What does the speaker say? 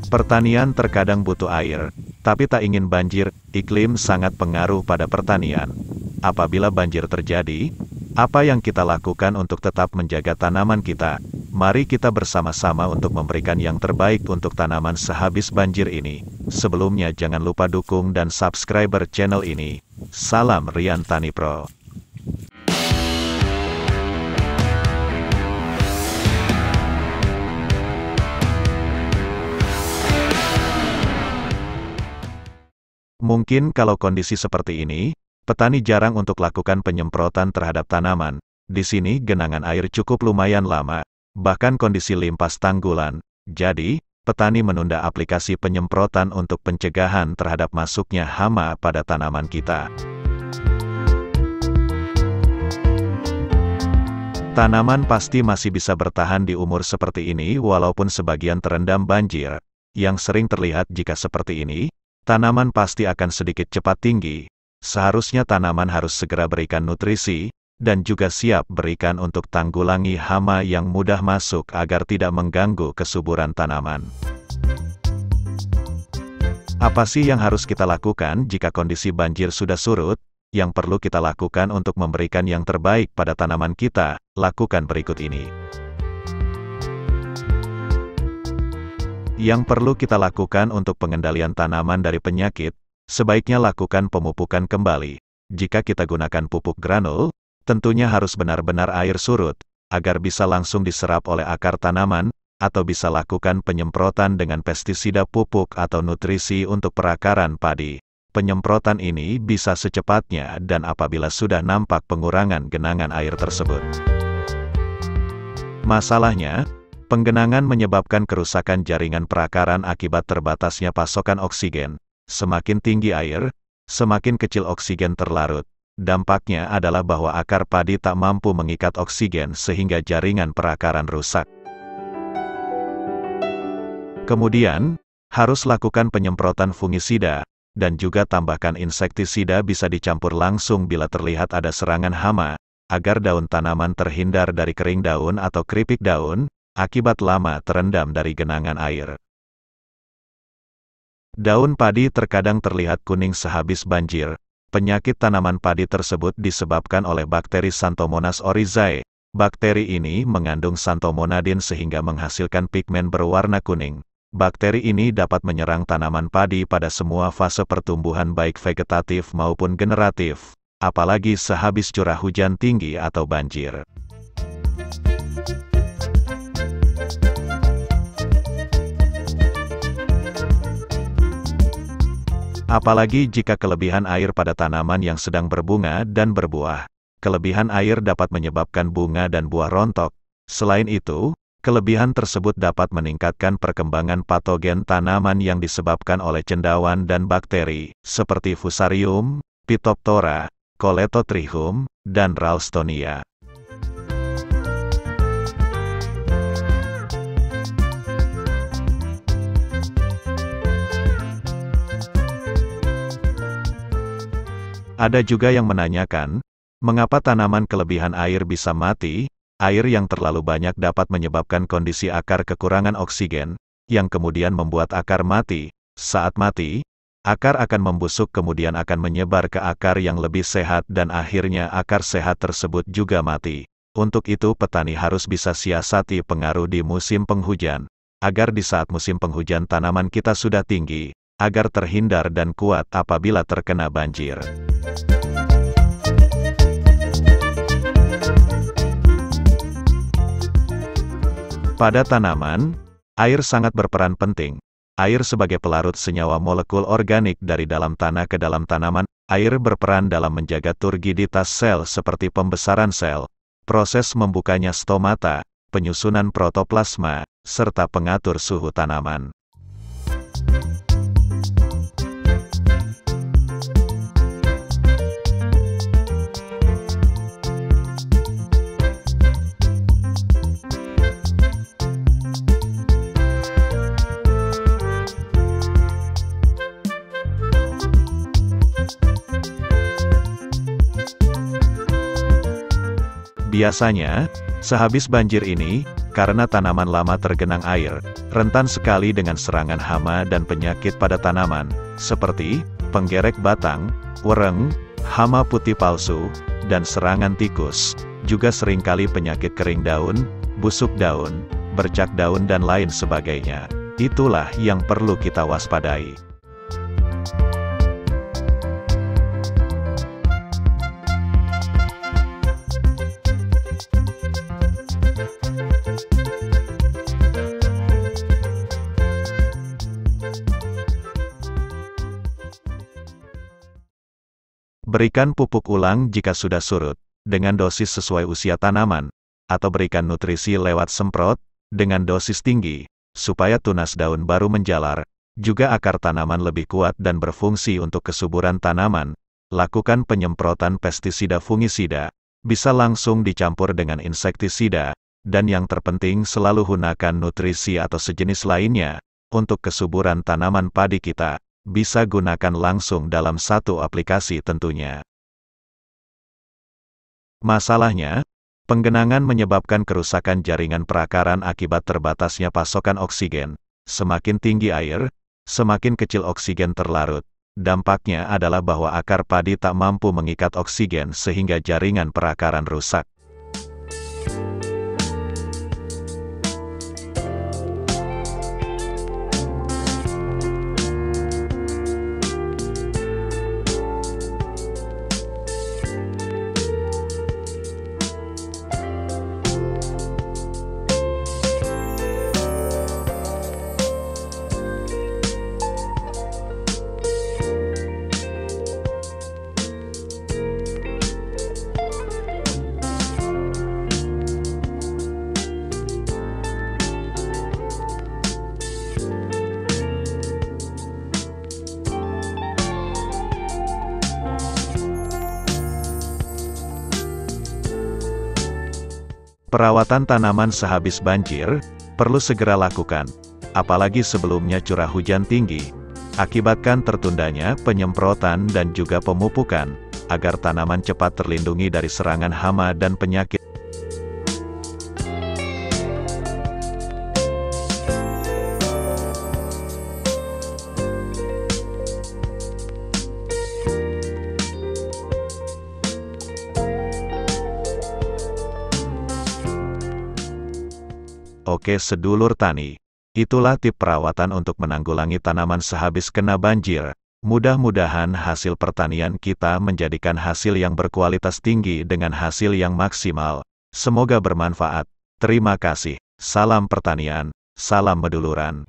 Pertanian terkadang butuh air, tapi tak ingin banjir. Iklim sangat pengaruh pada pertanian. Apabila banjir terjadi, apa yang kita lakukan untuk tetap menjaga tanaman kita? Mari kita bersama-sama untuk memberikan yang terbaik untuk tanaman sehabis banjir ini. Sebelumnya jangan lupa dukung dan subscribe channel ini. Salam Rian Tani Pro. Mungkin kalau kondisi seperti ini, petani jarang untuk lakukan penyemprotan terhadap tanaman. Di sini genangan air cukup lumayan lama, bahkan kondisi limpas tanggulan. Jadi, petani menunda aplikasi penyemprotan untuk pencegahan terhadap masuknya hama pada tanaman kita. Tanaman pasti masih bisa bertahan di umur seperti ini walaupun sebagian terendam banjir. Yang sering terlihat jika seperti ini, tanaman pasti akan sedikit cepat tinggi. Seharusnya tanaman harus segera berikan nutrisi, dan juga siap berikan untuk tanggulangi hama yang mudah masuk agar tidak mengganggu kesuburan tanaman. Apa sih yang harus kita lakukan jika kondisi banjir sudah surut? Yang perlu kita lakukan untuk memberikan yang terbaik pada tanaman kita, lakukan berikut ini. Yang perlu kita lakukan untuk pengendalian tanaman dari penyakit, sebaiknya lakukan pemupukan kembali. Jika kita gunakan pupuk granul, tentunya harus benar-benar air surut, agar bisa langsung diserap oleh akar tanaman, atau bisa lakukan penyemprotan dengan pestisida pupuk atau nutrisi untuk perakaran padi. Penyemprotan ini bisa secepatnya dan apabila sudah nampak pengurangan genangan air tersebut. Masalahnya, penggenangan menyebabkan kerusakan jaringan perakaran akibat terbatasnya pasokan oksigen. Semakin tinggi air, semakin kecil oksigen terlarut. Dampaknya adalah bahwa akar padi tak mampu mengikat oksigen sehingga jaringan perakaran rusak. Kemudian, harus lakukan penyemprotan fungisida, dan juga tambahkan insektisida bisa dicampur langsung bila terlihat ada serangan hama, agar daun tanaman terhindar dari kering daun atau keripik daun, akibat lama terendam dari genangan air. Daun padi terkadang terlihat kuning sehabis banjir. Penyakit tanaman padi tersebut disebabkan oleh bakteri Xanthomonas oryzae. Bakteri ini mengandung xanthomonadin sehingga menghasilkan pigmen berwarna kuning. Bakteri ini dapat menyerang tanaman padi pada semua fase pertumbuhan baik vegetatif maupun generatif, apalagi sehabis curah hujan tinggi atau banjir. Apalagi jika kelebihan air pada tanaman yang sedang berbunga dan berbuah. Kelebihan air dapat menyebabkan bunga dan buah rontok. Selain itu, kelebihan tersebut dapat meningkatkan perkembangan patogen tanaman yang disebabkan oleh cendawan dan bakteri, seperti Fusarium, Phytophthora, Colletotrichum, dan Ralstonia. Ada juga yang menanyakan, mengapa tanaman kelebihan air bisa mati? Air yang terlalu banyak dapat menyebabkan kondisi akar kekurangan oksigen, yang kemudian membuat akar mati. Saat mati, akar akan membusuk kemudian akan menyebar ke akar yang lebih sehat dan akhirnya akar sehat tersebut juga mati. Untuk itu petani harus bisa siasati pengaruh di musim penghujan, agar di saat musim penghujan tanaman kita sudah tinggi, agar terhindar dan kuat apabila terkena banjir. Pada tanaman, air sangat berperan penting. Air sebagai pelarut senyawa molekul organik dari dalam tanah ke dalam tanaman. Air berperan dalam menjaga turgiditas sel seperti pembesaran sel, proses membukanya stomata, penyusunan protoplasma, serta pengatur suhu tanaman. Biasanya, sehabis banjir ini, Karena tanaman lama tergenang air, rentan sekali dengan serangan hama dan penyakit pada tanaman, seperti penggerek batang, wereng, hama putih palsu, dan serangan tikus. Juga seringkali penyakit kering daun, busuk daun, bercak daun dan lain sebagainya. Itulah yang perlu kita waspadai. Berikan pupuk ulang jika sudah surut, dengan dosis sesuai usia tanaman, atau berikan nutrisi lewat semprot, dengan dosis tinggi, supaya tunas daun baru menjalar, juga akar tanaman lebih kuat dan berfungsi untuk kesuburan tanaman. Lakukan penyemprotan pestisida fungisida, bisa langsung dicampur dengan insektisida, dan yang terpenting selalu gunakan nutrisi atau sejenis lainnya, untuk kesuburan tanaman padi kita. Bisa gunakan langsung dalam satu aplikasi tentunya. Masalahnya, penggenangan menyebabkan kerusakan jaringan perakaran akibat terbatasnya pasokan oksigen. Semakin tinggi air, semakin kecil oksigen terlarut. Dampaknya adalah bahwa akar padi tak mampu mengikat oksigen sehingga jaringan perakaran rusak. Perawatan tanaman sehabis banjir, perlu segera lakukan, apalagi sebelumnya curah hujan tinggi. Akibatkan tertundanya penyemprotan dan juga pemupukan, agar tanaman cepat terlindungi dari serangan hama dan penyakit. Oke sedulur tani, itulah tip perawatan untuk menanggulangi tanaman sehabis kena banjir. Mudah-mudahan hasil pertanian kita menjadikan hasil yang berkualitas tinggi dengan hasil yang maksimal. Semoga bermanfaat. Terima kasih. Salam pertanian, salam meduluran.